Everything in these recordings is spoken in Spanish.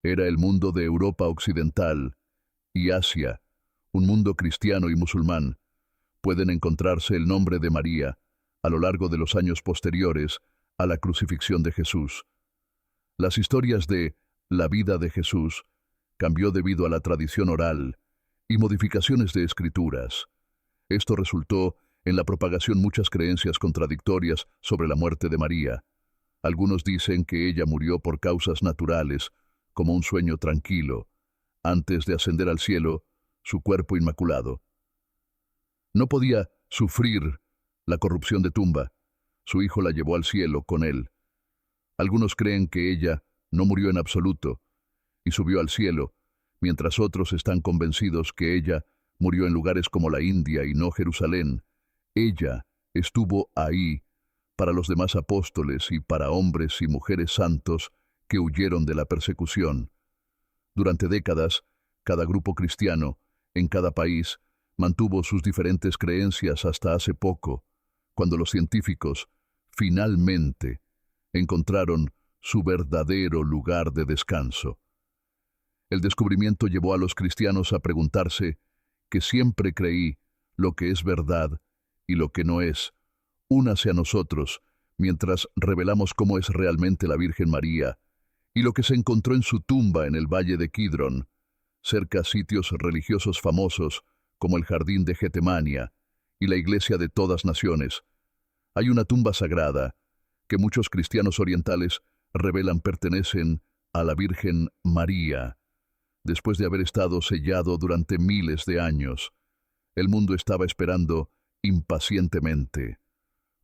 Era el mundo de Europa Occidental y Asia, un mundo cristiano y musulmán. Pueden encontrarse el nombre de María a lo largo de los años posteriores a la crucifixión de Jesús. Las historias de la vida de Jesús cambió debido a la tradición oral y modificaciones de escrituras. Esto resultó en la propagación de muchas creencias contradictorias sobre la muerte de María. Algunos dicen que ella murió por causas naturales, como un sueño tranquilo, antes de ascender al cielo, su cuerpo inmaculado. No podía sufrir la corrupción de tumba. Su hijo la llevó al cielo con él. Algunos creen que ella no murió en absoluto y subió al cielo, mientras otros están convencidos que ella murió en lugares como la India y no Jerusalén. Ella estuvo ahí para los demás apóstoles y para hombres y mujeres santos que huyeron de la persecución. Durante décadas, cada grupo cristiano, en cada país, mantuvo sus diferentes creencias hasta hace poco, cuando los científicos, finalmente, encontraron su verdadero lugar de descanso. El descubrimiento llevó a los cristianos a preguntarse que siempre creí lo que es verdad y lo que no es. Únase a nosotros mientras revelamos cómo es realmente la Virgen María y lo que se encontró en su tumba en el valle de Kidrón, cerca a sitios religiosos famosos como el jardín de Getemania y la iglesia de todas naciones. Hay una tumba sagrada que muchos cristianos orientales revelan pertenecen a la Virgen María. Después de haber estado sellado durante miles de años, el mundo estaba esperando impacientemente.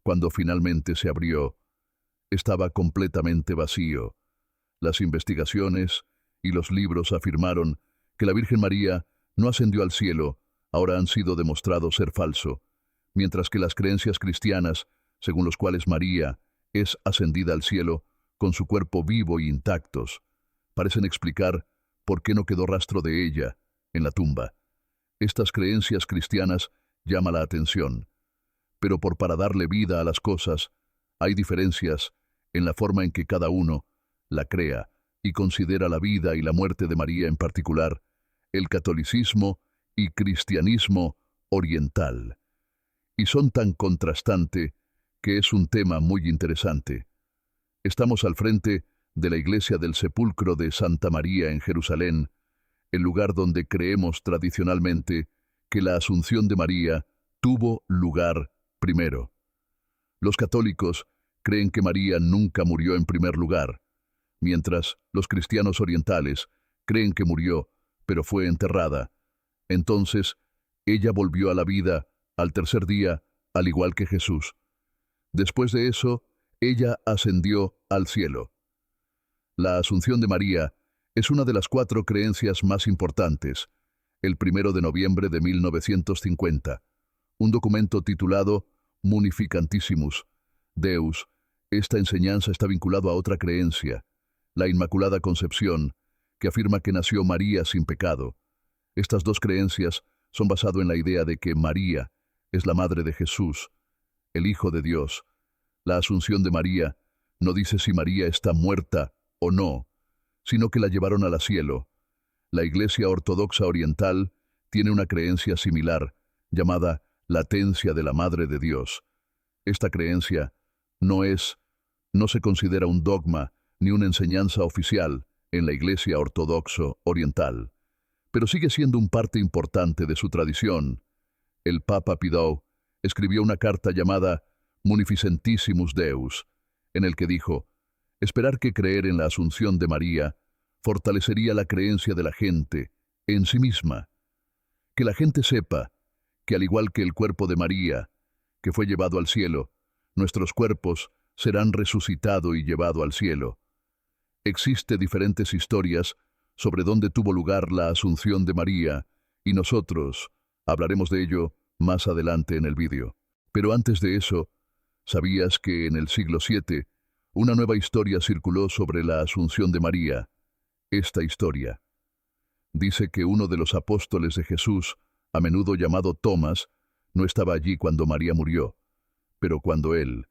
Cuando finalmente se abrió, estaba completamente vacío. Las investigaciones y los libros afirmaron que la Virgen María no ascendió al cielo, ahora han sido demostrados ser falso, mientras que las creencias cristianas, según los cuales María es ascendida al cielo con su cuerpo vivo e intactos, parecen explicar por qué no quedó rastro de ella en la tumba. Estas creencias cristianas llaman la atención, pero para darle vida a las cosas, hay diferencias en la forma en que cada uno la crea y considera la vida y la muerte de María en particular, el catolicismo y cristianismo oriental. Y son tan contrastante que es un tema muy interesante. Estamos al frente de la iglesia del sepulcro de Santa María en Jerusalén, el lugar donde creemos tradicionalmente que la Asunción de María tuvo lugar primero. Los católicos creen que María nunca murió en primer lugar, mientras los cristianos orientales creen que murió, pero fue enterrada. Entonces, ella volvió a la vida al tercer día, al igual que Jesús. Después de eso, ella ascendió al cielo. La Asunción de María es una de las 4 creencias más importantes. El 1 de noviembre de 1950, un documento titulado Munificantissimus Deus. Esta enseñanza está vinculada a otra creencia, la Inmaculada Concepción, que afirma que nació María sin pecado. Estas dos creencias son basadas en la idea de que María es la madre de Jesús, el Hijo de Dios. La Asunción de María no dice si María está muerta o no, sino que la llevaron al cielo. La Iglesia Ortodoxa Oriental tiene una creencia similar, llamada latencia de la Madre de Dios. Esta creencia no se considera un dogma ni una enseñanza oficial en la Iglesia Ortodoxa Oriental, pero sigue siendo un parte importante de su tradición. El Papa Pío escribió una carta llamada Munificentissimus Deus, en el que dijo: esperar que creer en la Asunción de María fortalecería la creencia de la gente en sí misma. Que la gente sepa que al igual que el cuerpo de María, que fue llevado al cielo, nuestros cuerpos serán resucitados y llevados al cielo. Existen diferentes historias sobre dónde tuvo lugar la Asunción de María, y nosotros hablaremos de ello más adelante en el vídeo. Pero antes de eso, ¿sabías que en el siglo VII una nueva historia circuló sobre la Asunción de María? Esta historia dice que uno de los apóstoles de Jesús, a menudo llamado Tomás, no estaba allí cuando María murió, pero cuando él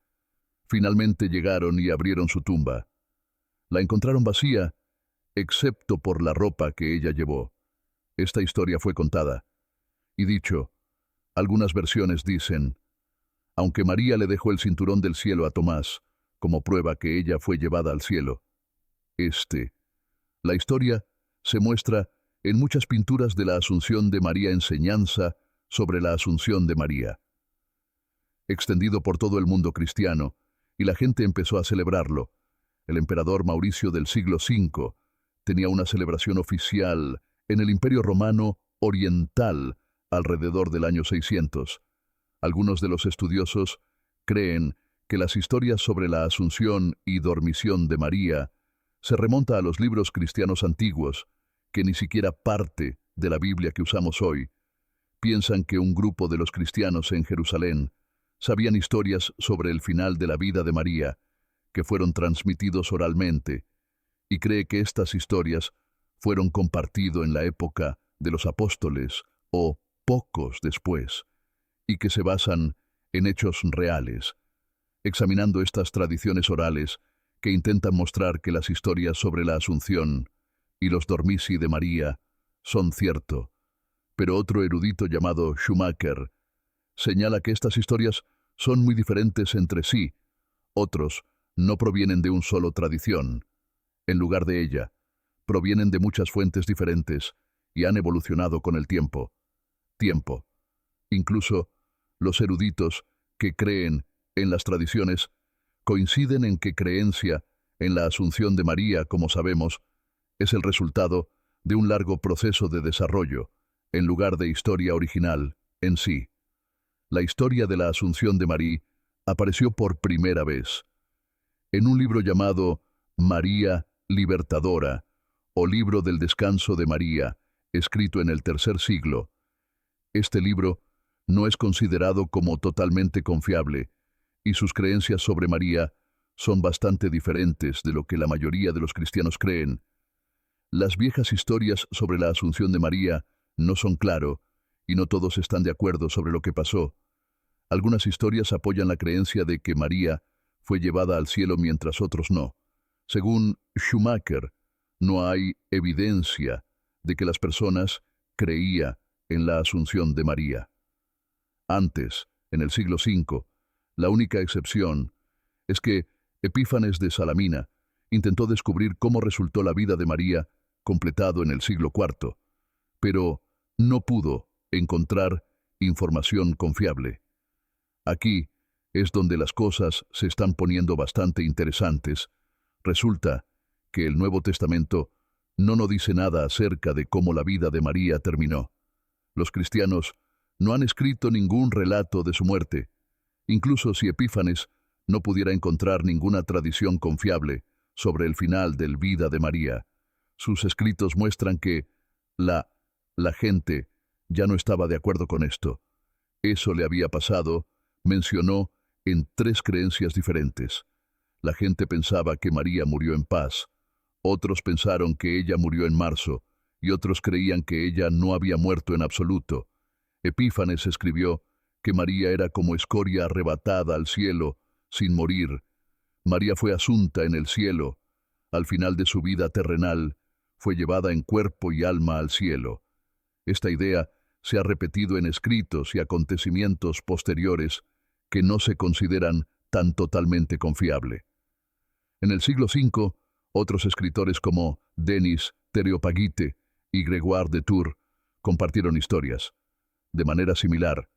finalmente llegaron y abrieron su tumba, la encontraron vacía excepto por la ropa que ella llevó. Esta historia fue contada y dicho, algunas versiones dicen, aunque María le dejó el cinturón del cielo a Tomás, como prueba que ella fue llevada al cielo. La historia se muestra en muchas pinturas de la Asunción de María, enseñanza sobre la Asunción de María, extendido por todo el mundo cristiano, y la gente empezó a celebrarlo. El emperador Mauricio del siglo V tenía una celebración oficial en el Imperio Romano Oriental alrededor del año 600. Algunos de los estudiosos creen que las historias sobre la Asunción y Dormición de María se remonta a los libros cristianos antiguos, que ni siquiera parte de la Biblia que usamos hoy. Piensan que un grupo de los cristianos en Jerusalén sabían historias sobre el final de la vida de María, que fueron transmitidos oralmente, y cree que estas historias fueron compartidas en la época de los apóstoles o pocos después, y que se basan en hechos reales. Examinando estas tradiciones orales que intentan mostrar que las historias sobre la Asunción y los Dormici de María son cierto, pero otro erudito llamado Schumacher señala que estas historias son muy diferentes entre sí. Otros no provienen de un solo tradición. En lugar de ella, provienen de muchas fuentes diferentes y han evolucionado con el tiempo. Incluso los eruditos que creen en las tradiciones coinciden en que creencia en la Asunción de María, como sabemos, es el resultado de un largo proceso de desarrollo, en lugar de historia original en sí. La historia de la Asunción de María apareció por primera vez en un libro llamado María Libertadora, o Libro del Descanso de María, escrito en el tercer siglo. Este libro no es considerado como totalmente confiable, y sus creencias sobre María son bastante diferentes de lo que la mayoría de los cristianos creen. Las viejas historias sobre la Asunción de María no son claras, y no todos están de acuerdo sobre lo que pasó. Algunas historias apoyan la creencia de que María fue llevada al cielo mientras otros no. Según Schumacher, no hay evidencia de que las personas creían en la Asunción de María. Antes, en el siglo V, la única excepción es que Epífanes de Salamina intentó descubrir cómo resultó la vida de María, completado en el siglo IV, pero no pudo encontrar información confiable. Aquí es donde las cosas se están poniendo bastante interesantes. Resulta que el Nuevo Testamento no nos dice nada acerca de cómo la vida de María terminó. Los cristianos no han escrito ningún relato de su muerte. Incluso si Epífanes no pudiera encontrar ninguna tradición confiable sobre el final de la vida de María, sus escritos muestran que la gente ya no estaba de acuerdo con esto. Eso le había pasado, mencionó, en 3 creencias diferentes. La gente pensaba que María murió en paz, otros pensaron que ella murió en marzo, y otros creían que ella no había muerto en absoluto. Epífanes escribió que María era como escoria arrebatada al cielo, sin morir. María fue asunta en el cielo. Al final de su vida terrenal, fue llevada en cuerpo y alma al cielo. Esta idea se ha repetido en escritos y acontecimientos posteriores que no se consideran tan totalmente confiable. En el siglo V, otros escritores como Denis Tereopagite y Gregoire de Tours compartieron historias. De manera similar,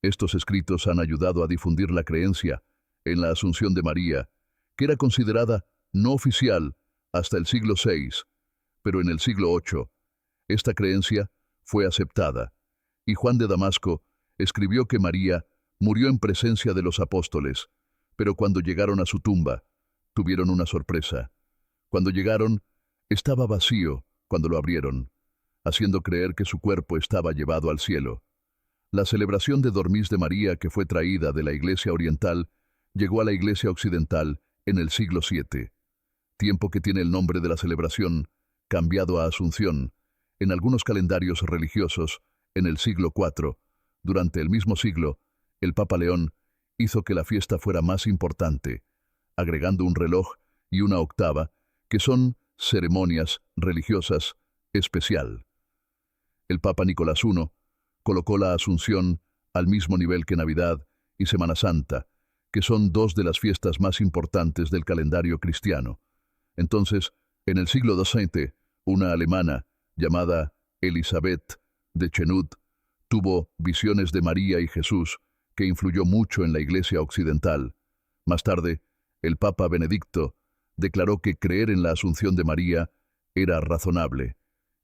estos escritos han ayudado a difundir la creencia en la Asunción de María, que era considerada no oficial hasta el siglo VI, pero en el siglo VIII, esta creencia fue aceptada, y Juan de Damasco escribió que María murió en presencia de los apóstoles, pero cuando llegaron a su tumba, tuvieron una sorpresa. Cuando llegaron, estaba vacío cuando lo abrieron, haciendo creer que su cuerpo estaba llevado al cielo. La celebración de Dormis de María, que fue traída de la Iglesia Oriental, llegó a la Iglesia Occidental en el siglo VII, tiempo que tiene el nombre de la celebración, cambiado a Asunción, en algunos calendarios religiosos, en el siglo IV. Durante el mismo siglo, el Papa León hizo que la fiesta fuera más importante, agregando un reloj y una octava, que son ceremonias religiosas especial. El Papa Nicolás I colocó la Asunción al mismo nivel que Navidad y Semana Santa, que son dos de las fiestas más importantes del calendario cristiano. Entonces, en el siglo XX, una alemana llamada Elisabeth de Chenut tuvo visiones de María y Jesús que influyó mucho en la Iglesia occidental. Más tarde, el Papa Benedicto declaró que creer en la Asunción de María era razonable,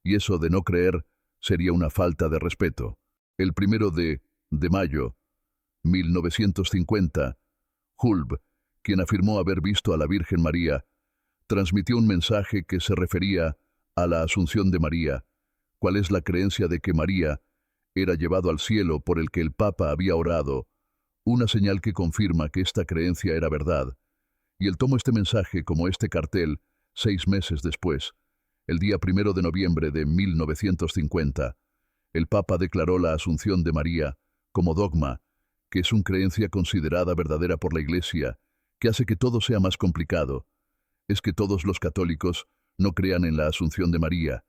y eso de no creer sería una falta de respeto. El 1 de mayo 1950, Hulb, quien afirmó haber visto a la Virgen María, transmitió un mensaje que se refería a la Asunción de María, cuál es la creencia de que María era llevado al cielo por el que el Papa había orado, una señal que confirma que esta creencia era verdad. Y él tomó este mensaje como este cartel 6 meses después, el día 1 de noviembre de 1950. El Papa declaró la Asunción de María como dogma, que es una creencia considerada verdadera por la Iglesia, que hace que todo sea más complicado. Es que todos los católicos no crean en la Asunción de María,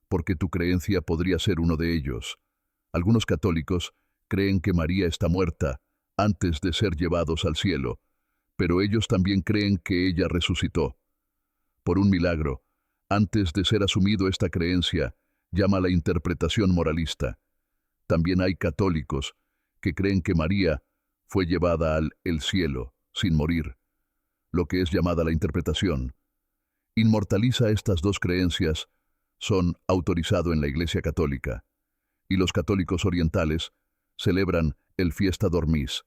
porque tu creencia podría ser uno de ellos. Algunos católicos creen que María está muerta antes de ser llevados al cielo, pero ellos también creen que ella resucitó. Por un milagro, antes de ser asumido esta creencia, llama la interpretación moralista. También hay católicos que creen que María fue llevada al cielo sin morir, lo que es llamada la interpretación. Inmortaliza estas dos creencias, son autorizado en la Iglesia Católica, y los católicos orientales celebran el Fiesta Dormis,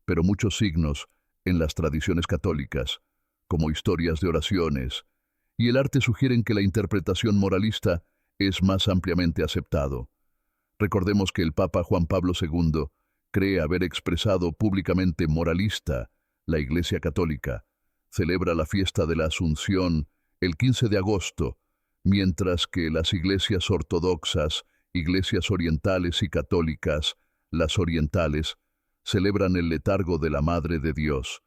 pero muchos signos en las tradiciones católicas, como historias de oraciones, y el arte sugieren que la interpretación moralista es más ampliamente aceptado. Recordemos que el Papa Juan Pablo II cree haber expresado públicamente moralista la Iglesia Católica. Celebra la fiesta de la Asunción el 15 de agosto, mientras que las iglesias ortodoxas, iglesias orientales y católicas, las orientales, celebran el letargo de la Madre de Dios.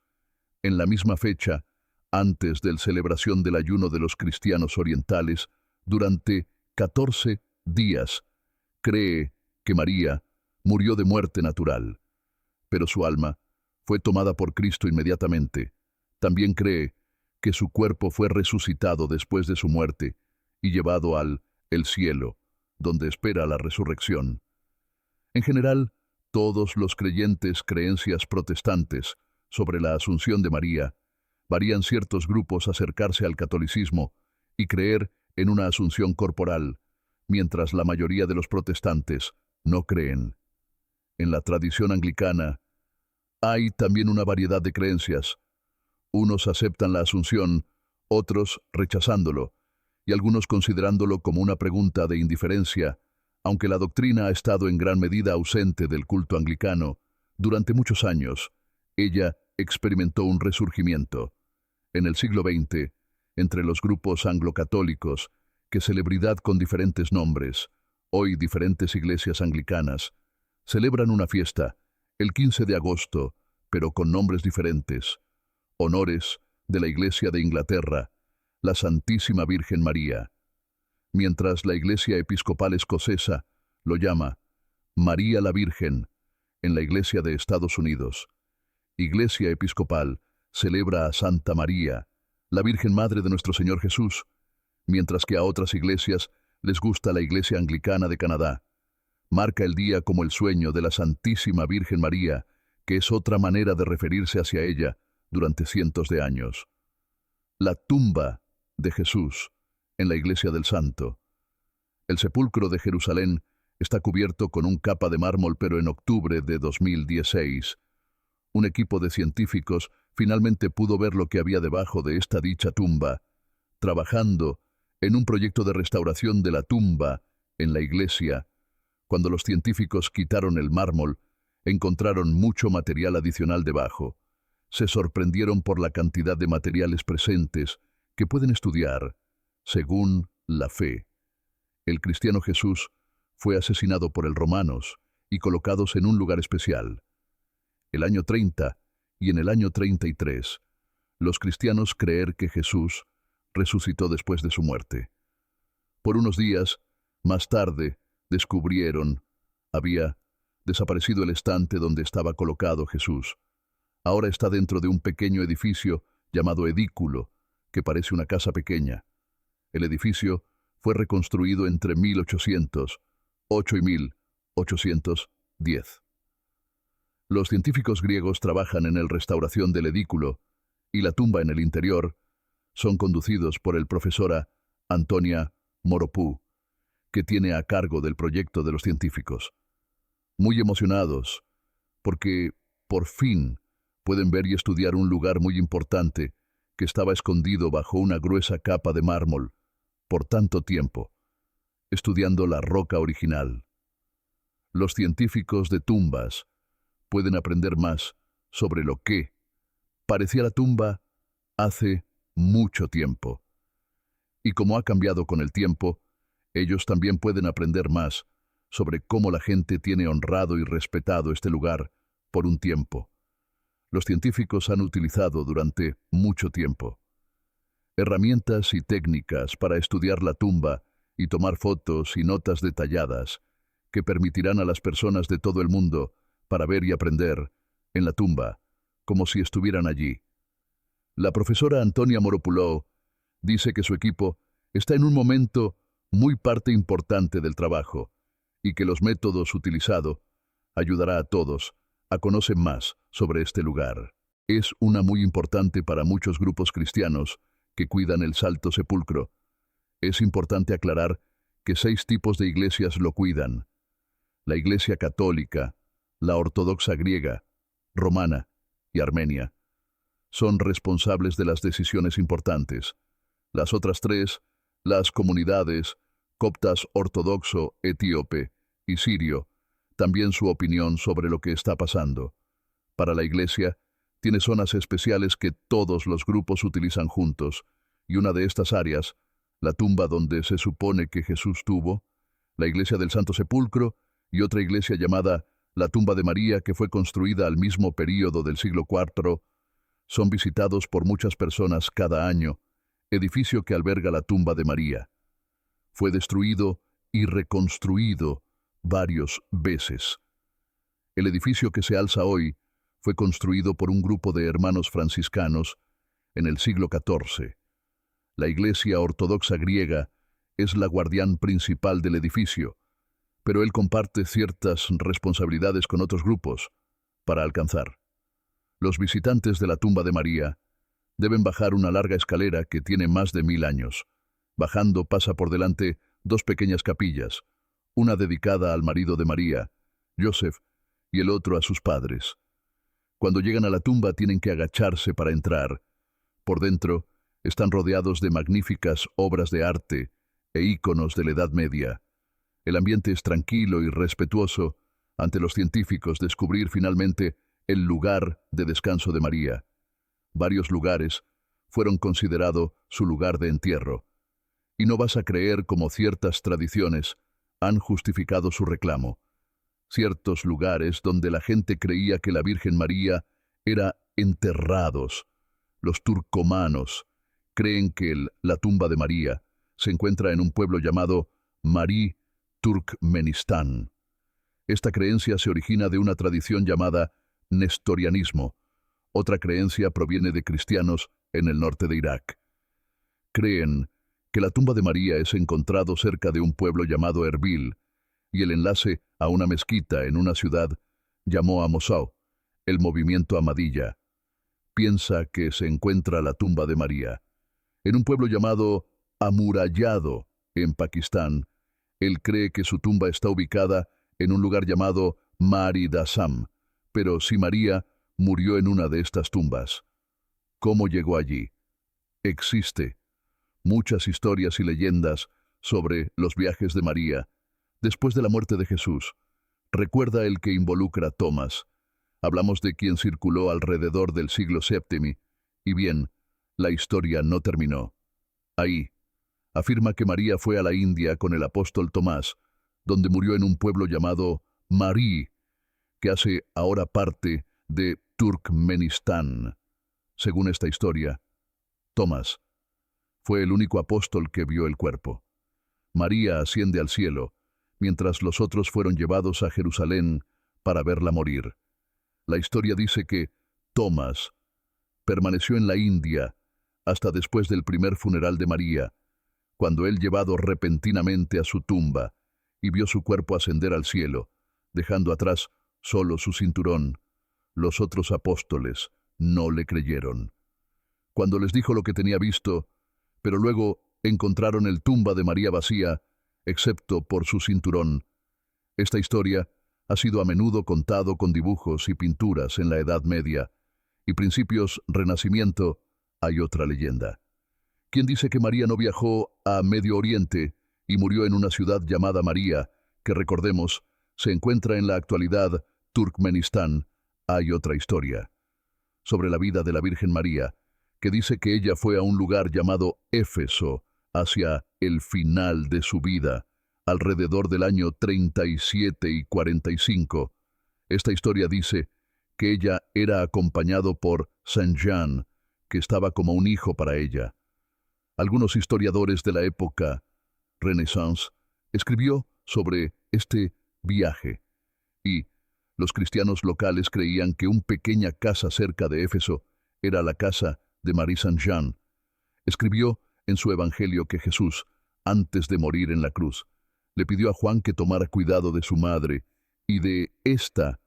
En la misma fecha, antes de la celebración del ayuno de los cristianos orientales, durante 14 días, cree que María murió de muerte natural, pero su alma fue tomada por Cristo inmediatamente. También cree que su cuerpo fue resucitado después de su muerte y llevado al cielo, donde espera la resurrección. En general, todos los creencias protestantes sobre la Asunción de María varían ciertos grupos acercarse al catolicismo y creer en una asunción corporal, mientras la mayoría de los protestantes no creen. En la tradición anglicana hay también una variedad de creencias. Unos aceptan la Asunción, otros rechazándolo, y algunos considerándolo como una pregunta de indiferencia, aunque la doctrina ha estado en gran medida ausente del culto anglicano. Durante muchos años, ella experimentó un resurgimiento. En el siglo XX, entre los grupos anglo-católicos, que celebridad con diferentes nombres, hoy diferentes iglesias anglicanas, celebran una fiesta, el 15 de agosto, pero con nombres diferentes. Honores de la Iglesia de Inglaterra, la Santísima Virgen María, mientras la Iglesia Episcopal Escocesa lo llama María la Virgen. En la Iglesia de Estados Unidos, Iglesia Episcopal celebra a Santa María, la Virgen Madre de nuestro Señor Jesús, mientras que a otras iglesias les gusta la Iglesia Anglicana de Canadá. Marca el día como el sueño de la Santísima Virgen María, que es otra manera de referirse hacia ella durante cientos de años. La tumba de Jesús en la Iglesia del Santo. El sepulcro de Jerusalén está cubierto con un capa de mármol, pero en octubre de 2016, un equipo de científicos finalmente pudo ver lo que había debajo de esta dicha tumba, trabajando en un proyecto de restauración de la tumba en la iglesia. Cuando los científicos quitaron el mármol, encontraron mucho material adicional debajo. Se sorprendieron por la cantidad de materiales presentes que pueden estudiar según la fe. El cristiano Jesús fue asesinado por los romanos y colocados en un lugar especial. El año 30 y en el año 33, los cristianos creer que Jesús resucitó después de su muerte. Por unos días, más tarde, descubrieron, había desaparecido el estante donde estaba colocado Jesús. Ahora está dentro de un pequeño edificio llamado edículo, que parece una casa pequeña. El edificio fue reconstruido entre 1808 y 1810. Los científicos griegos trabajan en la restauración del edículo y la tumba en el interior son conducidos por el profesora Antonia Moropou, que tiene a cargo del proyecto de los científicos. Muy emocionados, porque por fin pueden ver y estudiar un lugar muy importante que estaba escondido bajo una gruesa capa de mármol por tanto tiempo, estudiando la roca original. Los científicos de tumbas pueden aprender más sobre lo que parecía la tumba hace mucho tiempo. Y como ha cambiado con el tiempo, ellos también pueden aprender más sobre cómo la gente tiene honrado y respetado este lugar por un tiempo. Los científicos han utilizado durante mucho tiempo herramientas y técnicas para estudiar la tumba y tomar fotos y notas detalladas que permitirán a las personas de todo el mundo para ver y aprender en la tumba, como si estuvieran allí. La profesora Antonia Moropou dice que su equipo está en un momento muy parte importante del trabajo y que los métodos utilizados ayudará a todos a conocer más sobre este lugar. Es una muy importante para muchos grupos cristianos que cuidan el Santo Sepulcro. Es importante aclarar que 6 tipos de iglesias lo cuidan: la Iglesia Católica, la Ortodoxa griega, Romana y Armenia. Son responsables de las decisiones importantes. Las otras 3, las comunidades coptas ortodoxo, etíope y sirio, también su opinión sobre lo que está pasando. Para la Iglesia, tiene zonas especiales que todos los grupos utilizan juntos, y una de estas áreas, la tumba donde se supone que Jesús tuvo, la Iglesia del Santo Sepulcro y otra iglesia llamada la Tumba de María, que fue construida al mismo período del siglo IV, son visitados por muchas personas cada año, edificio que alberga la Tumba de María. Fue destruido y reconstruido varias veces. El edificio que se alza hoy fue construido por un grupo de hermanos franciscanos en el siglo XIV. La Iglesia Ortodoxa griega es la guardián principal del edificio, pero él comparte ciertas responsabilidades con otros grupos para alcanzar. Los visitantes de la tumba de María deben bajar una larga escalera que tiene más de 1000 años. Bajando pasa por delante 2 pequeñas capillas, una dedicada al marido de María, Joseph, y el otro a sus padres. Cuando llegan a la tumba tienen que agacharse para entrar. Por dentro están rodeados de magníficas obras de arte e íconos de la Edad Media. El ambiente es tranquilo y respetuoso ante los científicos descubrir finalmente el lugar de descanso de María. Varios lugares fueron considerados su lugar de entierro, y no vas a creer cómo ciertas tradiciones han justificado su reclamo. Ciertos lugares donde la gente creía que la Virgen María era enterrados. Los turcomanos creen que la tumba de María se encuentra en un pueblo llamado Mari Turkmenistán. Esta creencia se origina de una tradición llamada nestorianismo. Otra creencia proviene de cristianos en el norte de Irak. Creen que la tumba de María es encontrado cerca de un pueblo llamado Erbil, y el enlace a una mezquita en una ciudad llamó a Mosul, el movimiento Ahmadiyya. Piensa que se encuentra la tumba de María en un pueblo llamado Amurallado, en Pakistán. Él cree que su tumba está ubicada en un lugar llamado Maridasam, pero si María murió en una de estas tumbas, ¿cómo llegó allí? Existe muchas historias y leyendas sobre los viajes de María después de la muerte de Jesús. Recuerda el que involucra a Tomás. Hablamos de quien circuló alrededor del siglo VII, y bien, la historia no terminó ahí. Afirma que María fue a la India con el apóstol Tomás, donde murió en un pueblo llamado Mari, que hace ahora parte de Turkmenistán. Según esta historia, Tomás Fue el único apóstol que vio el cuerpo. María asciende al cielo, mientras los otros fueron llevados a Jerusalén para verla morir. La historia dice que Tomás permaneció en la India hasta después del primer funeral de María, cuando él llevado repentinamente a su tumba y vio su cuerpo ascender al cielo, dejando atrás solo su cinturón. Los otros apóstoles no le creyeron. Cuando les dijo lo que tenía visto, pero luego encontraron el tumba de María vacía, excepto por su cinturón. Esta historia ha sido a menudo contado con dibujos y pinturas en la Edad Media, y principios Renacimiento hay otra leyenda. ¿Quién dice que María no viajó a Medio Oriente y murió en una ciudad llamada María, que recordemos, se encuentra en la actualidad Turkmenistán? Hay otra historia sobre la vida de la Virgen María, que dice que ella fue a un lugar llamado Éfeso hacia el final de su vida, alrededor del año 37 y 45. Esta historia dice que ella era acompañado por Saint Jean, que estaba como un hijo para ella. Algunos historiadores de la época Renaissance escribió sobre este viaje, y los cristianos locales creían que una pequeña casa cerca de Éfeso era la casa de Marie Saint-Jean. Escribió en su evangelio que Jesús, antes de morir en la cruz, le pidió a Juan que tomara cuidado de su madre, y de esa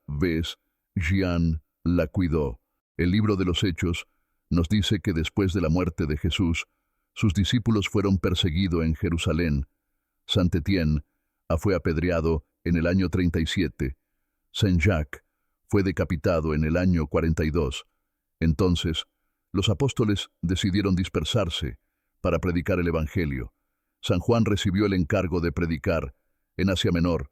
vez, Jean la cuidó. El libro de los Hechos nos dice que después de la muerte de Jesús, sus discípulos fueron perseguidos en Jerusalén. Saint-Étienne fue apedreado en el año 37. Saint-Jacques fue decapitado en el año 42. Entonces, los apóstoles decidieron dispersarse para predicar el Evangelio. San Juan recibió el encargo de predicar en Asia Menor,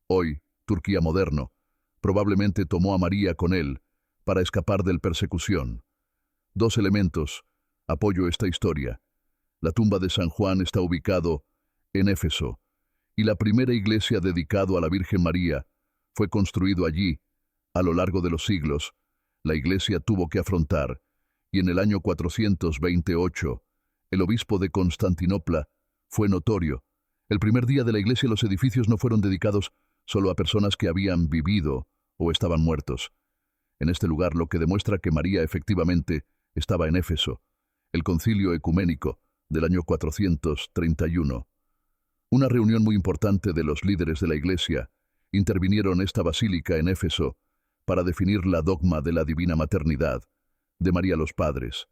hoy Turquía moderno. Probablemente tomó a María con él para escapar de la persecución. Dos elementos apoyo esta historia. La tumba de San Juan está ubicado en Éfeso, y la primera iglesia dedicada a la Virgen María fue construido allí. A lo largo de los siglos, la iglesia tuvo que afrontar, y en el año 428, el obispo de Constantinopla fue notorio. El primer día de la iglesia los edificios no fueron dedicados solo a personas que habían vivido o estaban muertos. En este lugar, lo que demuestra que María efectivamente estaba en Éfeso, el concilio ecuménico del año 431. Una reunión muy importante de los líderes de la iglesia intervinieron en esta basílica en Éfeso para definir la dogma de la divina maternidad de María los padres.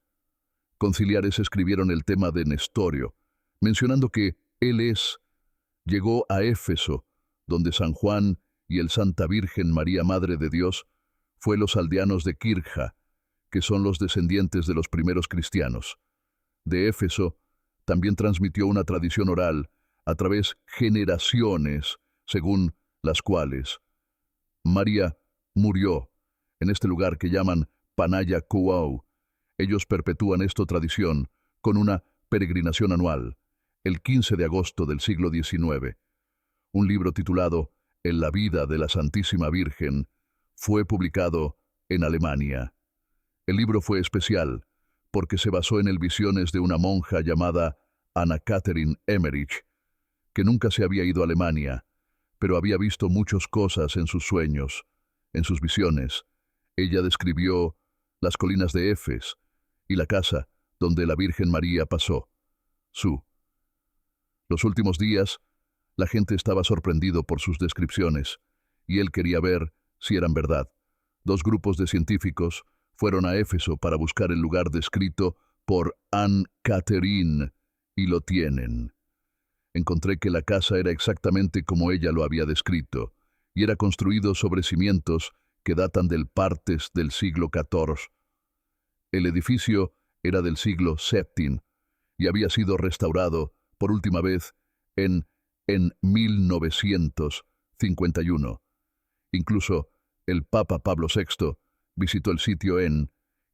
Conciliares escribieron el tema de Nestorio, mencionando que llegó a Éfeso, donde San Juan y el Santa Virgen María Madre de Dios fue los aldeanos de Kirja, que son los descendientes de los primeros cristianos. De Éfeso también transmitió una tradición oral a través generaciones, según las cuales María murió en este lugar que llaman Panaya Kuau. Ellos perpetúan esta tradición con una peregrinación anual, el 15 de agosto del siglo XIX. Un libro titulado En la vida de la Santísima Virgen fue publicado en Alemania. El libro fue especial porque se basó en el visiones de una monja llamada Anna Catherine Emmerich, que nunca se había ido a Alemania, pero había visto muchas cosas en sus sueños, en sus visiones. Ella describió las colinas de Éfes y la casa donde la Virgen María pasó. Los últimos días, la gente estaba sorprendido por sus descripciones, y él quería ver si eran verdad. Dos grupos de científicos fueron a Éfeso para buscar el lugar descrito por Anne Catherine, y lo tienen. Encontré que la casa era exactamente como ella lo había descrito, y era construido sobre cimientos que datan del partes del siglo XIV. El edificio era del siglo VII y había sido restaurado por última vez en 1951. Incluso el Papa Pablo VI visitó el sitio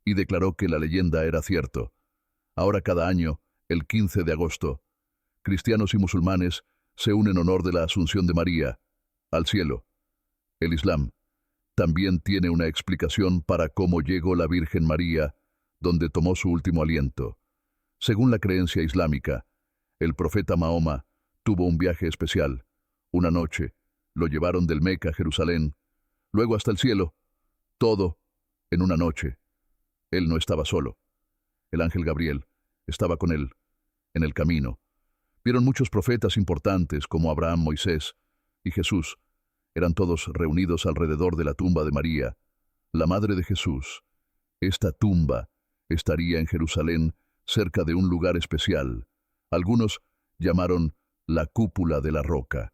y declaró que la leyenda era cierto. Ahora cada año, el 15 de agosto, cristianos y musulmanes se unen en honor de la Asunción de María al cielo. El Islam también tiene una explicación para cómo llegó la Virgen María, donde tomó su último aliento. Según la creencia islámica, el profeta Mahoma tuvo un viaje especial. Una noche, lo llevaron del Meca a Jerusalén, luego hasta el cielo, todo en una noche. Él no estaba solo. El ángel Gabriel estaba con él, en el camino. Vieron muchos profetas importantes como Abraham, Moisés y Jesús. Eran todos reunidos alrededor de la tumba de María, la madre de Jesús. Esta tumba estaría en Jerusalén, cerca de un lugar especial. Algunos llamaron la cúpula de la roca.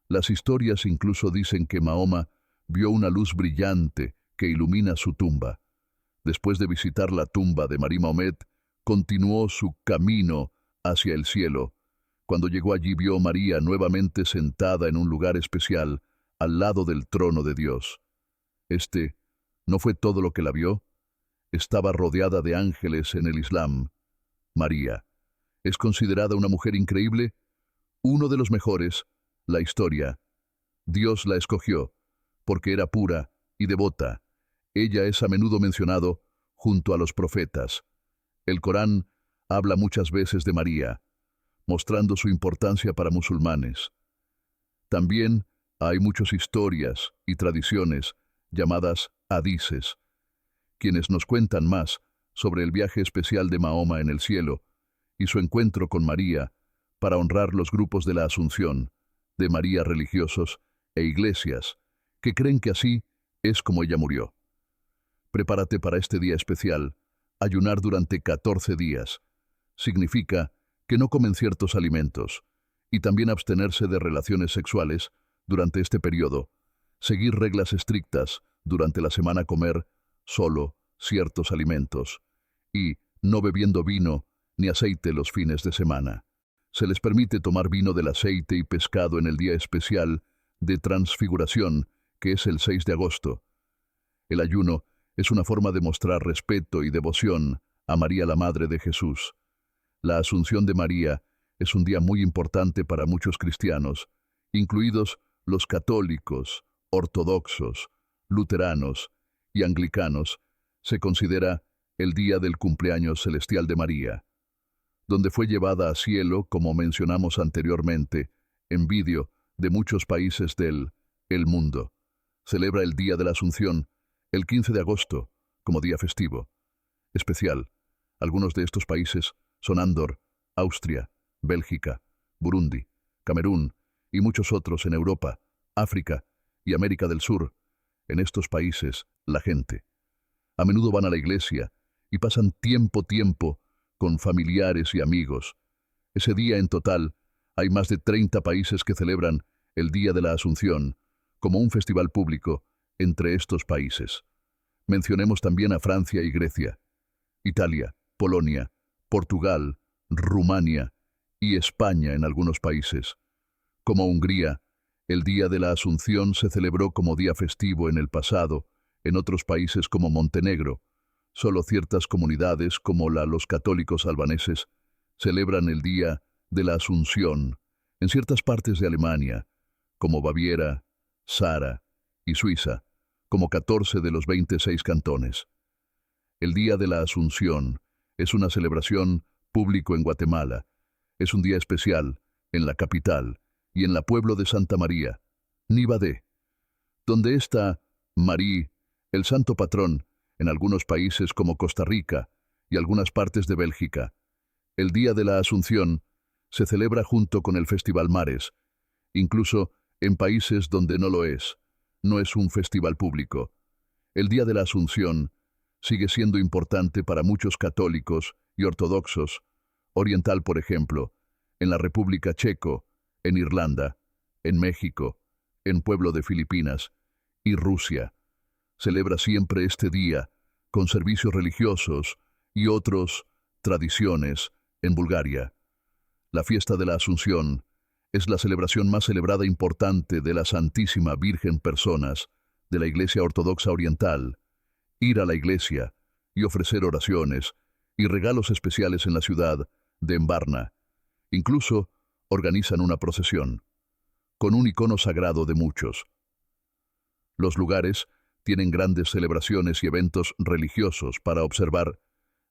Las historias incluso dicen que Mahoma vio una luz brillante que ilumina su tumba. Después de visitar la tumba de María Mahomet, continuó su camino hacia el cielo. Cuando llegó allí vio a María nuevamente sentada en un lugar especial, al lado del trono de Dios. Este no fue todo lo que la vio. Estaba rodeada de ángeles en el Islam. María es considerada una mujer increíble, uno de los mejores, la historia. Dios la escogió porque era pura y devota. Ella es a menudo mencionado junto a los profetas. El Corán habla muchas veces de María, mostrando su importancia para musulmanes. También hay muchas historias y tradiciones llamadas hadices, quienes nos cuentan más sobre el viaje especial de Mahoma en el cielo y su encuentro con María para honrar los grupos de la Asunción, de María religiosos e iglesias, que creen que así es como ella murió. Prepárate para este día especial. Ayunar durante 14 días significa que no comen ciertos alimentos y también abstenerse de relaciones sexuales durante este periodo. Seguir reglas estrictas durante la semana, comer solo ciertos alimentos y no bebiendo vino ni aceite los fines de semana. Se les permite tomar vino del aceite y pescado en el día especial de Transfiguración, que es el 6 de agosto. El ayuno es una forma de mostrar respeto y devoción a María, la Madre de Jesús. La Asunción de María es un día muy importante para muchos cristianos, incluidos los católicos, ortodoxos, luteranos y anglicanos. Se considera el día del cumpleaños celestial de María, donde fue llevada a cielo, como mencionamos anteriormente, en vídeo de muchos países del mundo. Celebra el Día de la Asunción el 15 de agosto como día festivo especial. Algunos de estos países son Andorra, Austria, Bélgica, Burundi, Camerún y muchos otros en Europa, África y América del Sur. En estos países, la gente a menudo van a la iglesia y pasan tiempo con familiares y amigos. Ese día en total hay más de 30 países que celebran el Día de la Asunción como un festival público entre estos países. Mencionemos también a Francia y Grecia, Italia, Polonia, Portugal, Rumania y España en algunos países. Como Hungría, el Día de la Asunción se celebró como día festivo en el pasado. En otros países como Montenegro, solo ciertas comunidades como los católicos albaneses celebran el Día de la Asunción. En ciertas partes de Alemania, como Baviera, Sara y Suiza, como 14 de los 26 cantones. El Día de la Asunción es una celebración público en Guatemala. Es un día especial en la capital y en la pueblo de Santa María, Nivadé, donde está María, el santo patrón, en algunos países como Costa Rica y algunas partes de Bélgica. El Día de la Asunción se celebra junto con el Festival Mares, incluso en países donde no lo es. No es un festival público. El Día de la Asunción sigue siendo importante para muchos católicos y ortodoxos, oriental por ejemplo, en la República Checo, en Irlanda, en México, en Pueblo de Filipinas y Rusia. Celebra siempre este día con servicios religiosos y otras tradiciones en Bulgaria. La fiesta de la Asunción es la celebración más celebrada e importante de la Santísima Virgen Personas de la Iglesia Ortodoxa Oriental. Ir a la iglesia y ofrecer oraciones y regalos especiales en la ciudad de Varna. Incluso organizan una procesión con un icono sagrado de muchos. Los lugares tienen grandes celebraciones y eventos religiosos para observar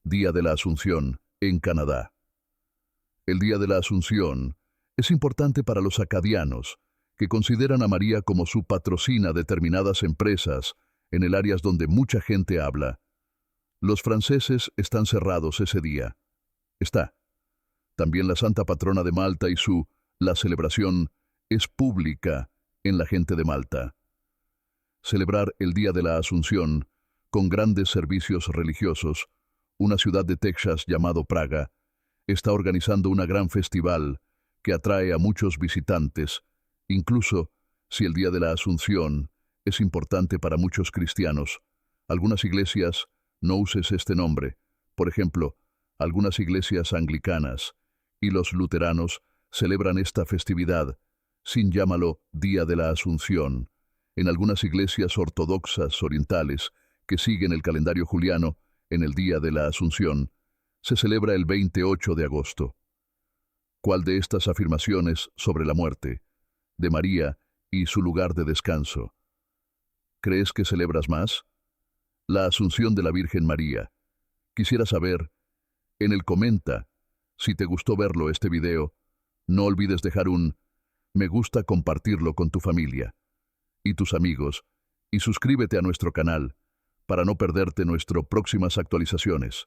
Día de la Asunción en Canadá. El día de la Asunción es importante para los acadianos, que consideran a María como su patrocina determinadas empresas en el áreas donde mucha gente habla. Los franceses están cerrados ese día. Está. También la Santa Patrona de Malta y la celebración es pública en la gente de Malta. Celebrar el Día de la Asunción con grandes servicios religiosos, una ciudad de Texas llamado Praga está organizando una gran festival que atrae a muchos visitantes, incluso si el Día de la Asunción es importante para muchos cristianos. Algunas iglesias no uses este nombre. Por ejemplo, algunas iglesias anglicanas y los luteranos celebran esta festividad sin llamarlo Día de la Asunción. En algunas iglesias ortodoxas orientales que siguen el calendario juliano, en el Día de la Asunción se celebra el 28 de agosto. ¿Cuál de estas afirmaciones sobre la muerte de María y su lugar de descanso crees que celebras más? La Asunción de la Virgen María. Quisiera saber en el comenta. Si te gustó verlo este video, no olvides dejar un me gusta, compartirlo con tu familia y tus amigos, y suscríbete a nuestro canal para no perderte nuestras próximas actualizaciones.